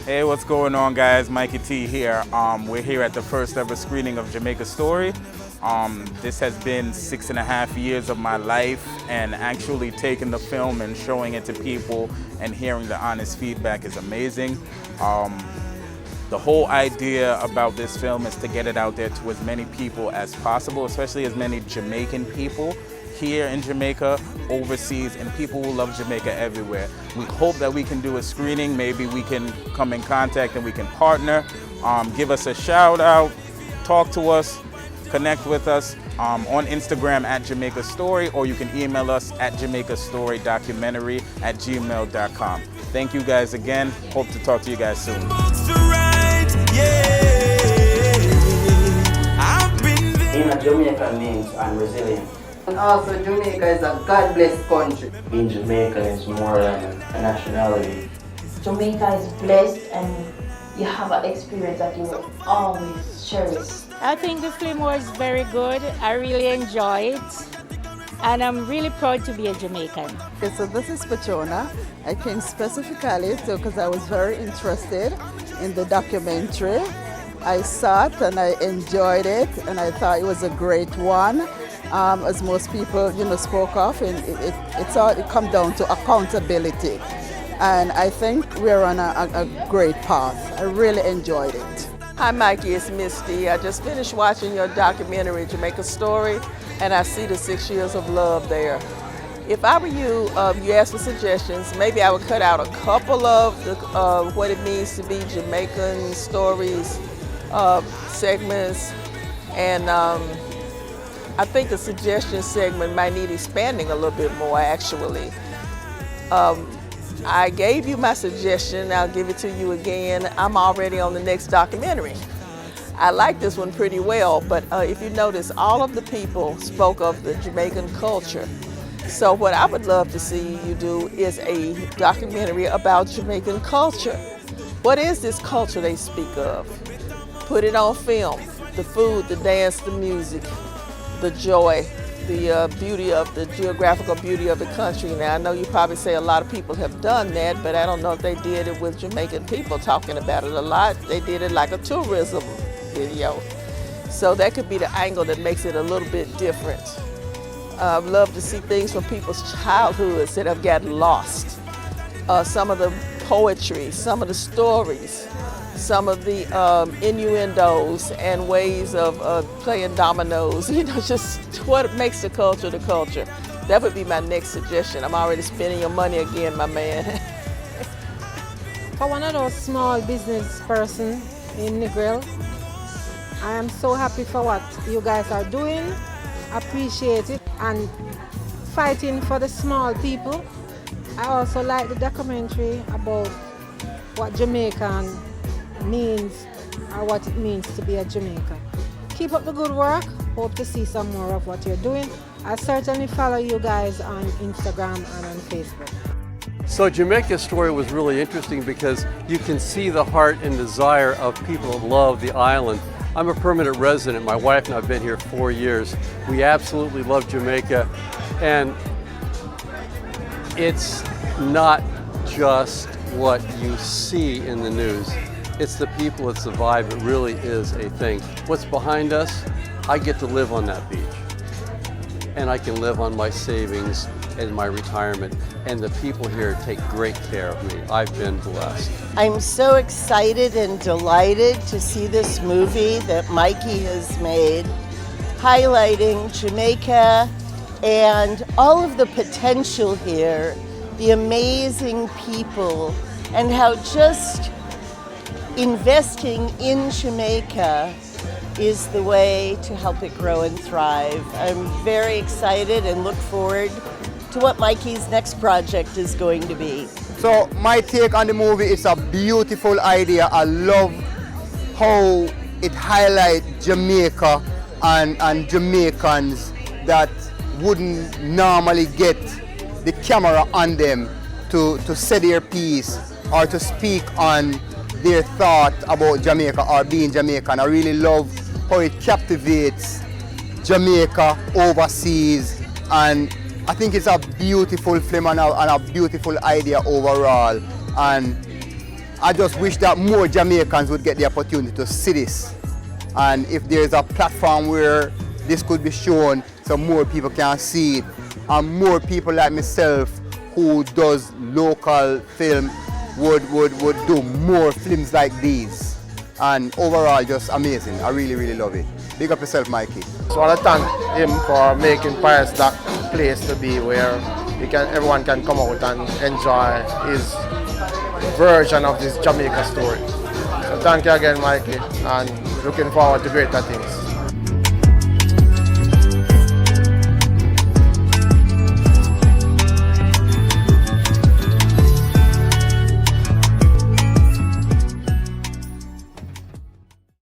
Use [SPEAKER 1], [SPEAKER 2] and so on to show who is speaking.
[SPEAKER 1] Hey, what's going on, guys? Mikey T here. We're here at the first ever screening of Jamaica Story. This has been 6.5 years of my life, and actually taking the film and showing it to people and hearing the honest feedback is amazing. The whole idea about this film is to get it out there to as many people as possible, especially as many Jamaican people here in Jamaica, overseas, and people who love Jamaica everywhere. We hope that we can do a screening. Maybe we can come in contact and we can partner. Give us a shout out, talk to us, connect with us on Instagram at Jamaica Story, or you can email us at jamaicastorydocumentary@gmail.com. Thank you guys again. Hope to talk to you guys soon.
[SPEAKER 2] Being a Jamaican means I'm resilient.
[SPEAKER 3] And also Jamaica is a God-blessed country.
[SPEAKER 2] Being Jamaican is more than a nationality.
[SPEAKER 4] Jamaica is blessed and you have an experience that you will always cherish.
[SPEAKER 5] I think the film was very good. I really enjoy it. And I'm really proud to be a Jamaican.
[SPEAKER 6] Okay, so this is Patrona. I came specifically because I was very interested in the documentary. I saw it and I enjoyed it, and I thought it was a great one. As most people, spoke of, and it comes down to accountability. And I think we're on a great path. I really enjoyed it.
[SPEAKER 7] Hi Mikey, it's Misty. I just finished watching your documentary, Jamaica Story, and I see the 6 years of love there. If I were you, you asked for suggestions, maybe I would cut out a couple of what it means to be Jamaican stories, segments, and I think the suggestion segment might need expanding a little bit more, actually. I gave you my suggestion, I'll give it to you again. I'm already on the next documentary. I like this one pretty well, but if you notice, all of the people spoke of the Jamaican culture. So what I would love to see you do is a documentary about Jamaican culture. What is this culture they speak of? Put it on film, the food, the dance, the music, the joy, the beauty of the geographical beauty of the country. Now I know you probably say a lot of people have done that, but I don't know if they did it with Jamaican people talking about it a lot. They did it like a tourism video. So that could be the angle that makes it a little bit different. I'd love to see things from people's childhoods that have gotten lost. Some of the poetry, some of the stories, some of the innuendos and ways of playing dominoes, just what makes the culture the culture. That would be my next suggestion. I'm already spending your money again, my man.
[SPEAKER 8] For one of those small business person in Negril, I am so happy for what you guys are doing, appreciate it, and fighting for the small people. I also like the documentary about what Jamaican means or what it means to be a Jamaican. Keep up the good work. Hope to see some more of what you're doing. I certainly follow you guys on Instagram and on Facebook.
[SPEAKER 9] So Jamaica Story was really interesting because you can see the heart and desire of people that love the island. I'm a permanent resident. My wife and I have been here 4 years. We absolutely love Jamaica, and it's not just what you see in the news. It's the people, it's the vibe, it really is a thing. What's behind us, I get to live on that beach. And I can live on my savings and my retirement. And the people here take great care of me. I've been blessed.
[SPEAKER 10] I'm so excited and delighted to see this movie that Mikey has made, highlighting Jamaica and all of the potential here, the amazing people, and how just investing in Jamaica is the way to help it grow and thrive. I'm very excited and look forward to what Mikey's next project is going to be.
[SPEAKER 11] So my take on the movie, it's a beautiful idea. I love how it highlights Jamaica and Jamaicans that wouldn't normally get the camera on them to say their piece or to speak on their thought about Jamaica or being Jamaican. I really love how it captivates Jamaica overseas, and I think it's a beautiful film and a beautiful idea overall. And I just wish that more Jamaicans would get the opportunity to see this. And if there's a platform where this could be shown so more people can see it, and more people like myself who does local film would do more films like these. And overall, just amazing. I really, really love it. Big up yourself, Mikey.
[SPEAKER 12] So I want to thank him for making Paris that place to be where everyone can come out and enjoy his version of this Jamaica story. So thank you again, Mikey, and looking forward to greater things.